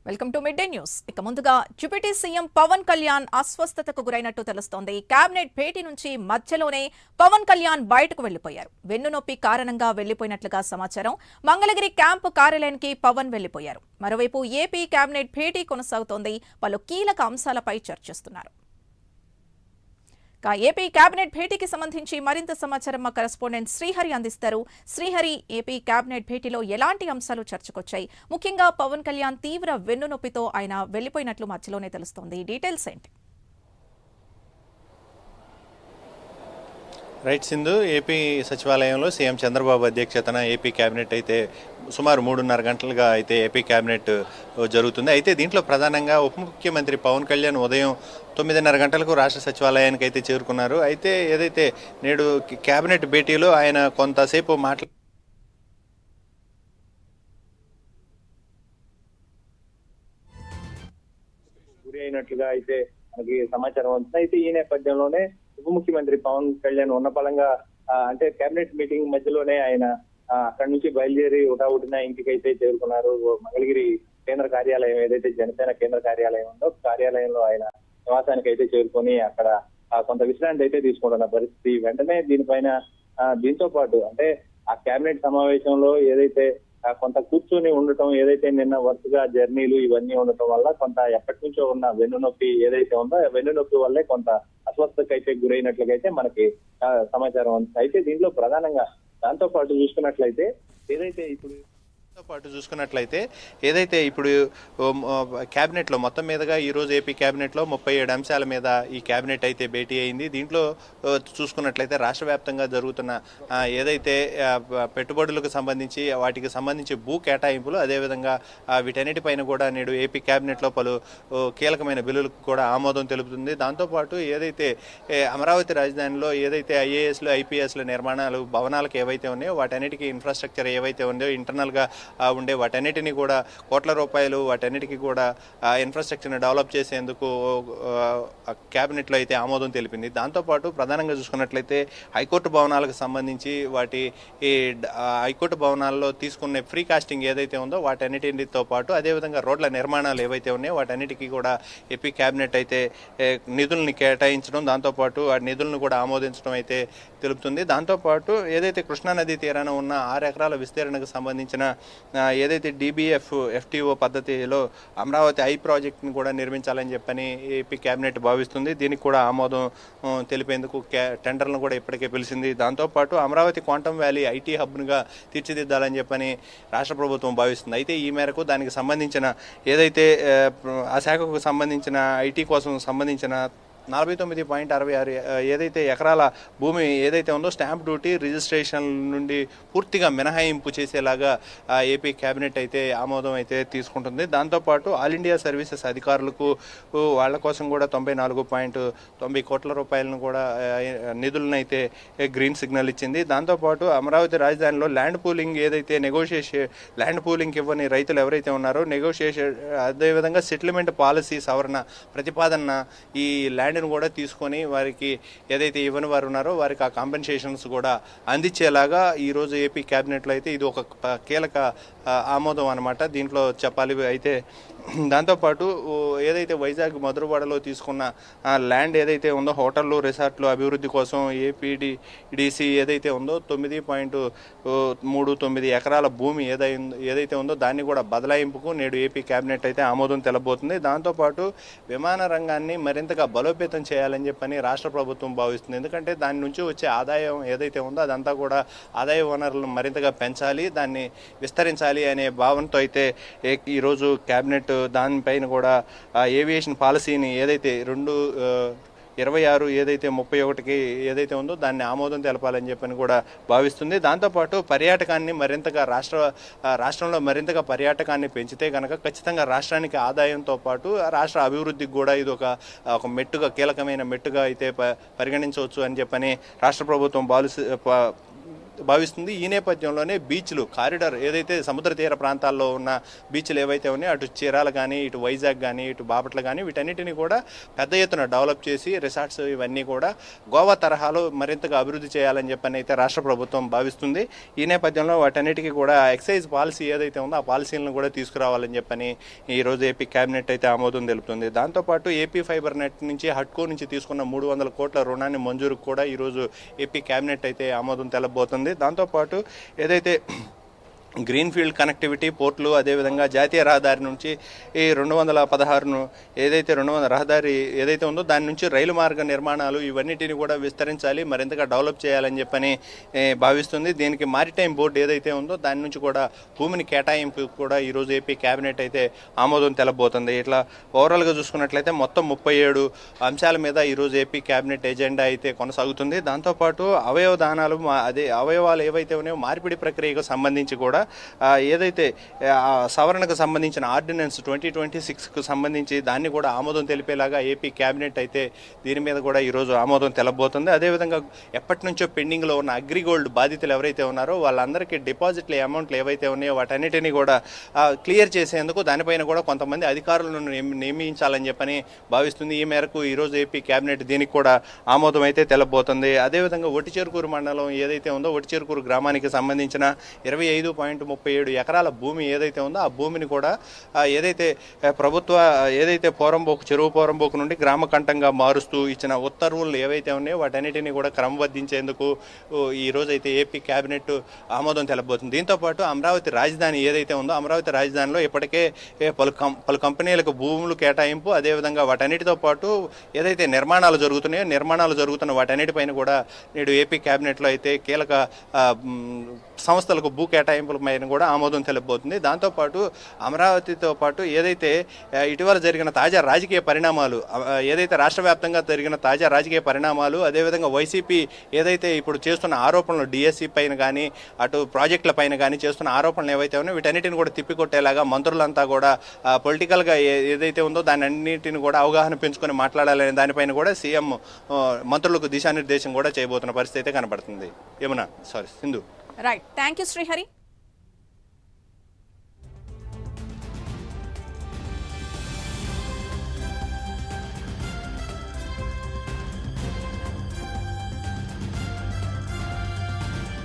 Welcome to mid day news. ఇక ముందుగా deputy CM Pawan Kalyan అస్వస్థతకు గురైనట్టు తెలుస్తోంది. కేబినెట్ భేటీ నుంచి మధ్యలోనే పవన్ కళ్యాణ్ బయటకు వెళ్లిపోయారు. వెన్నునొప్పి కారణంగా వెళ్లిపోయినట్లుగా సమాచారం. మంగళగిరి క్యాంపు కార్యాలయానికి పవన్ వెళ్లిపోయారు. మరోవైపు ఏపీ కేబినెట్ భేటీ కొనసాగుతోంది. పలు కీలక అంశాలపై చర్చిస్తున్నారు. ఏపీ కేబినెట్ భేటీకి సంబంధించి మరింత సమాచారం మా కరెస్పాండెంట్ శ్రీహరి అందిస్తారు. శ్రీహరి, ఏపీ కేబినెట్ భేటీలో ఎలాంటి అంశాలు చర్చకొచ్చాయి? ముఖ్యంగా పవన్ కళ్యాణ్ తీవ్ర వెన్నునొప్పితో ఆయన వెళ్లిపోయినట్లు మధ్యలోనే తెలుస్తోంది. డీటెయిల్స్ ఏంటి? రైట్ సింధు, ఏపీ సచివాలయంలో సీఎం చంద్రబాబు అధ్యక్షతన ఏపీ కేబినెట్ అయితే సుమారు 3:30 గంటలుగా అయితే ఏపీ కేబినెట్ జరుగుతుంది. అయితే దీంట్లో ప్రధానంగా ఉప ముఖ్యమంత్రి పవన్ కళ్యాణ్ ఉదయం 9:30 గంటలకు రాష్ట్ర సచివాలయానికి అయితే చేరుకున్నారు. అయితే ఏదైతే నేడు కేబినెట్ భేటీలో ఆయన కొంతసేపు గురి అయినట్లుగా అయితే మనకి సమాచారం వస్తుంది. అయితే ఈ నేపథ్యంలోనే ఉప ముఖ్యమంత్రి పవన్ కళ్యాణ్ ఉన్న పలంగా అంటే కేబినెట్ మీటింగ్ మధ్యలోనే ఆయన అక్కడి నుంచి బయలుదేరి ఉటావుటిన ఇంటికి అయితే చేరుకున్నారు. మంగళగిరి కేంద్ర కార్యాలయం ఏదైతే జనసేన కేంద్ర కార్యాలయం ఉందో కార్యాలయంలో ఆయన నివాసానికి అయితే చేరుకొని అక్కడ కొంత విశ్రాంతి అయితే తీసుకుంటున్న పరిస్థితి. వెంటనే దీంతో పాటు అంటే ఆ కేబినెట్ సమావేశంలో ఏదైతే కొంత కూర్చొని ఉండటం, ఏదైతే నిన్న వరుసగా జర్నీలు ఇవన్నీ ఉండటం వల్ల కొంత ఎప్పటి నుంచో ఉన్న వెన్నునొప్పి ఏదైతే ఉందో వెన్నునొప్పి వల్లే కొంత అస్వస్థతకు అయితే గురైనట్లుగా అయితే మనకి సమాచారం ఉంది. అయితే దీంట్లో ప్రధానంగా దాంతో పాటు చూసుకున్నట్లయితే ఏదైతే ఇప్పుడు క్యాబినెట్లో మొత్తం మీదుగా ఈరోజు ఏపీ క్యాబినెట్లో 37 అంశాల మీద ఈ క్యాబినెట్ అయితే భేటీ అయింది. దీంట్లో చూసుకున్నట్లయితే రాష్ట్ర వ్యాప్తంగా జరుగుతున్న ఏదైతే పెట్టుబడులకు సంబంధించి వాటికి సంబంధించి భూ కేటాయింపులు, అదేవిధంగా వీటన్నిటిపైన కూడా నేడు ఏపీ క్యాబినెట్లో పలు కీలకమైన బిల్లులకు కూడా ఆమోదం తెలుపుతుంది. దాంతోపాటు ఏదైతే అమరావతి రాజధానిలో ఏదైతే ఐఏఎస్లు ఐపీఎస్ల నిర్మాణాలు భవనాలకు ఏవైతే ఉన్నాయో వాటన్నిటికీ ఇన్ఫ్రాస్ట్రక్చర్ ఏవైతే ఉన్నాయో ఇంటర్నల్గా ఉండే వాటన్నిటిని కూడా కోట్ల రూపాయలు వాటన్నిటికీ కూడా ఇన్ఫ్రాస్ట్రక్చర్ని డెవలప్ చేసేందుకు క్యాబినెట్లో అయితే ఆమోదం తెలిపింది. దాంతోపాటు ప్రధానంగా చూసుకున్నట్లయితే హైకోర్టు భవనాలకు సంబంధించి ఈ హైకోర్టు భవనాల్లో తీసుకునే ఫ్రీ కాస్టింగ్ ఏదైతే ఉందో వాటన్నిటితో పాటు అదేవిధంగా రోడ్ల నిర్మాణాలు ఏవైతే ఉన్నాయో వాటన్నిటికీ కూడా ఏపీ క్యాబినెట్ అయితే నిధుల్ని కేటాయించడం, దాంతోపాటు ఆ నిధులను కూడా ఆమోదించడం అయితే తెలుపుతుంది. దాంతోపాటు ఏదైతే కృష్ణానదీ తీరాన ఉన్న 6 ఎకరాల విస్తీర్ణకు సంబంధించిన ఏదైతే డిబిఎఫ్ ఎఫ్టీఓ పద్ధతిలో అమరావతి ప్రాజెక్ట్ని కూడా నిర్మించాలని చెప్పని ఏపీ కేబినెట్ భావిస్తుంది. దీనికి కూడా ఆమోదం తెలిపేందుకు టెండర్లను కూడా ఇప్పటికే పిలిచింది. దాంతోపాటు అమరావతి క్వాంటమ్ వ్యాలీ ఐటీ హబ్గా తీర్చిదిద్దాలని చెప్పని రాష్ట్ర ప్రభుత్వం భావిస్తుంది. అయితే ఈ మేరకు దానికి సంబంధించిన ఏదైతే ఆ శాఖకు సంబంధించిన ఐటీ కోసం సంబంధించిన 49.66 ఏదైతే ఎకరాల భూమి ఏదైతే ఉందో స్టాంప్ డ్యూటీ రిజిస్ట్రేషన్ నుండి పూర్తిగా మినహాయింపు చేసేలాగా ఏపీ కేబినెట్ అయితే ఆమోదం అయితే తీసుకుంటుంది. దాంతోపాటు ఆల్ ఇండియా సర్వీసెస్ అధికారులకు వాళ్ళ కోసం కూడా 94.90 కోట్ల రూపాయలను కూడా నిధులను అయితే గ్రీన్ సిగ్నల్ ఇచ్చింది. దాంతోపాటు అమరావతి రాజధానిలో ల్యాండ్ పూలింగ్ ఏదైతే ల్యాండ్ పూలింగ్ ఇవ్వని రైతులు ఎవరైతే ఉన్నారో అదేవిధంగా సెటిల్మెంట్ పాలసీ సవరణ ప్రతిపాదన ఈ ల్యాండ్ కూడా తీసుకొని వారికి ఏదైతే ఇవ్వని వారు ఉన్నారో వారికి ఆ కాంపెన్సేషన్స్ కూడా అందించేలాగా ఈరోజు ఏపీ క్యాబినెట్లో అయితే ఇది ఒక కీలక ఆమోదం అనమాట. దీంట్లో చెప్పాలి. అయితే దాంతోపాటు ఏదైతే వైజాగ్ మధురవాడలో తీసుకున్న ల్యాండ్ ఏదైతే ఉందో హోటళ్ళు రిసార్ట్లు అభివృద్ధి కోసం ఏపీడీసీ ఏదైతే ఉందో 9.39 ఎకరాల భూమి ఏదైతే ఉందో దాన్ని కూడా బదలాయింపుకు నేడు ఏపీ కేబినెట్ అయితే ఆమోదం తెలబోతుంది. దాంతోపాటు విమాన రంగాన్ని మరింతగా బలోపేతం చేయాలని చెప్పని రాష్ట్ర ప్రభుత్వం భావిస్తుంది. ఎందుకంటే దాని నుంచి వచ్చే ఆదాయం ఏదైతే ఉందో అదంతా కూడా ఆదాయ వనరులను మరింతగా పెంచాలి, దాన్ని విస్తరించాలి అనే భావనతో అయితే ఈరోజు కేబినెట్ దానిపైన కూడా ఏవియేషన్ పాలసీని ఏదైతే 2026 ఏదైతే 31కి ఏదైతే ఉందో దాన్ని ఆమోదం తెలపాలని చెప్పని కూడా భావిస్తుంది. దాంతోపాటు పర్యాటకాన్ని మరింతగా రాష్ట్రంలో మరింతగా పర్యాటకాన్ని పెంచితే కనుక ఖచ్చితంగా రాష్ట్రానికి ఆదాయంతో పాటు రాష్ట్ర అభివృద్ధికి కూడా ఇది ఒక మెట్టుగా కీలకమైన మెట్టుగా అయితే పరిగణించవచ్చు అని చెప్పని రాష్ట్ర ప్రభుత్వం భావిస్తుంది. ఈ నేపథ్యంలోనే బీచ్లు కారిడార్ ఏదైతే సముద్ర తీర ప్రాంతాల్లో ఉన్న బీచ్లు ఏవైతే ఉన్నాయో అటు చీరాల కానీ ఇటు వైజాగ్ కానీ ఇటు బాపట్ల కానీ వీటన్నిటిని కూడా పెద్ద ఎత్తున డెవలప్ చేసి రిసార్ట్స్ ఇవన్నీ కూడా గోవా తరహాలో మరింతగా అభివృద్ధి చేయాలని చెప్పని అయితే రాష్ట్ర ప్రభుత్వం భావిస్తుంది. ఈ నేపథ్యంలో వాటన్నిటికీ కూడా ఎక్సైజ్ పాలసీ ఏదైతే ఉందో ఆ పాలసీలను కూడా తీసుకురావాలని చెప్పని ఈరోజు ఏపీ కేబినెట్ అయితే ఆమోదం తెలుపుతుంది. దాంతోపాటు ఏపీ ఫైబర్ నెట్ నుంచి హడ్కో నుంచి తీసుకున్న 300 కోట్ల రుణాన్ని మంజూరుకు కూడా ఈరోజు ఏపీ కేబినెట్ అయితే ఆమోదం తెలబోతుంది. దాంతోపాటు ఏదైతే గ్రీన్ఫీల్డ్ కనెక్టివిటీ పోర్టులు అదేవిధంగా జాతీయ రహదారి నుంచి ఈ 216ను ఏదైతే 200 రహదారి ఏదైతే ఉందో దాని నుంచి రైలు మార్గ నిర్మాణాలు ఇవన్నిటిని కూడా విస్తరించాలి, మరింతగా డెవలప్ చేయాలని చెప్పని భావిస్తుంది. దీనికి మారిటైమ్ బోర్డు ఏదైతే ఉందో దాని నుంచి కూడా భూమిని కేటాయింపు కూడా ఈరోజు ఏపీ కేబినెట్ అయితే ఆమోదం తెలబోతుంది. ఇట్లా ఓవరాల్గా చూసుకున్నట్లయితే మొత్తం 37 అంశాల మీద ఈరోజు ఏపీ కేబినెట్ ఎజెండా అయితే కొనసాగుతుంది. దాంతోపాటు అవయవ దానాలు అదే అవయవాలు ఏవైతే ఉన్నాయో మార్పిడి ప్రక్రియకు సంబంధించి కూడా ఏదైతే సవరణకు సంబంధించిన ఆర్డినెన్స్ 2026కు సంబంధించి దాన్ని కూడా ఆమోదం తెలిపేలాగా ఏపీ కేబినెట్ అయితే దీని మీద కూడా ఈరోజు ఆమోదం తెలబోతుంది. అదేవిధంగా ఎప్పటి నుంచో పెండింగ్లో ఉన్న అగ్రిగోల్డ్ బాధితులు ఎవరైతే ఉన్నారో వాళ్ళందరికీ డిపాజిట్ల అమౌంట్లు ఏవైతే ఉన్నాయో వాటన్నిటినీ కూడా క్లియర్ చేసేందుకు దానిపైన కూడా కొంతమంది అధికారులను నియమించాలని చెప్పని భావిస్తుంది. ఈ మేరకు ఈరోజు ఏపీ కేబినెట్ దీనికి కూడా ఆమోదం అయితే తెలబోతుంది. అదేవిధంగా ఒటిచెరుకూరు మండలం ఏదైతే ఉందో ఒటిచెరుకూరు గ్రామానికి సంబంధించిన 25.37 ఎకరాల భూమి ఏదైతే ఉందో ఆ భూమిని కూడా ఏదైతే ప్రభుత్వ ఏదైతే పోరంబోకు చెరువు పోరంబోకు నుండి గ్రామ కంఠంగా మారుస్తూ ఇచ్చిన ఉత్తర్వులు ఏవైతే ఉన్నాయో వాటన్నిటిని కూడా క్రమబద్ధించేందుకు ఈరోజు అయితే ఏపీ కేబినెట్ ఆమోదం తెలబోతుంది. దీంతోపాటు అమరావతి రాజధాని ఏదైతే ఉందో అమరావతి రాజధానిలో ఇప్పటికే పలు కంపెనీలకు భూములు కేటాయింపు అదేవిధంగా వాటన్నిటితో పాటు ఏదైతే నిర్మాణాలు జరుగుతున్న వాటన్నిటిపైన కూడా నేడు ఏపీ కేబినెట్లో అయితే కీలక సంస్థలకు భూ కేటాయింపుల పైన కూడా ఆమోదం తెలుపబోతుంది. దాంతోపాటు అమరావతితో పాటు ఏదైతే ఇటీవల జరిగిన తాజా రాజకీయ పరిణామాలు ఏదైతే రాష్ట్ర వ్యాప్తంగా జరిగిన తాజా రాజకీయ పరిణామాలు అదేవిధంగా వైసీపీ ఏదైతే ఇప్పుడు చేస్తున్న ఆరోపణలు డిఎస్సి పైన కానీ అటు ప్రాజెక్టుల పైన కానీ చేస్తున్న ఆరోపణలు ఏవైతే ఉన్నాయో వీటన్నిటిని కూడా తిప్పికొట్టేలాగా మంత్రులంతా కూడా పొలిటికల్గా ఏదైతే ఉందో దాని అన్నింటిని కూడా అవగాహన పెంచుకొని మాట్లాడాలనే దానిపైన కూడా సీఎం మంత్రులకు దిశానిర్దేశం కూడా చేయబోతున్న పరిస్థితి అయితే కనబడుతుంది. Sindhu. Right, thank you Srihari.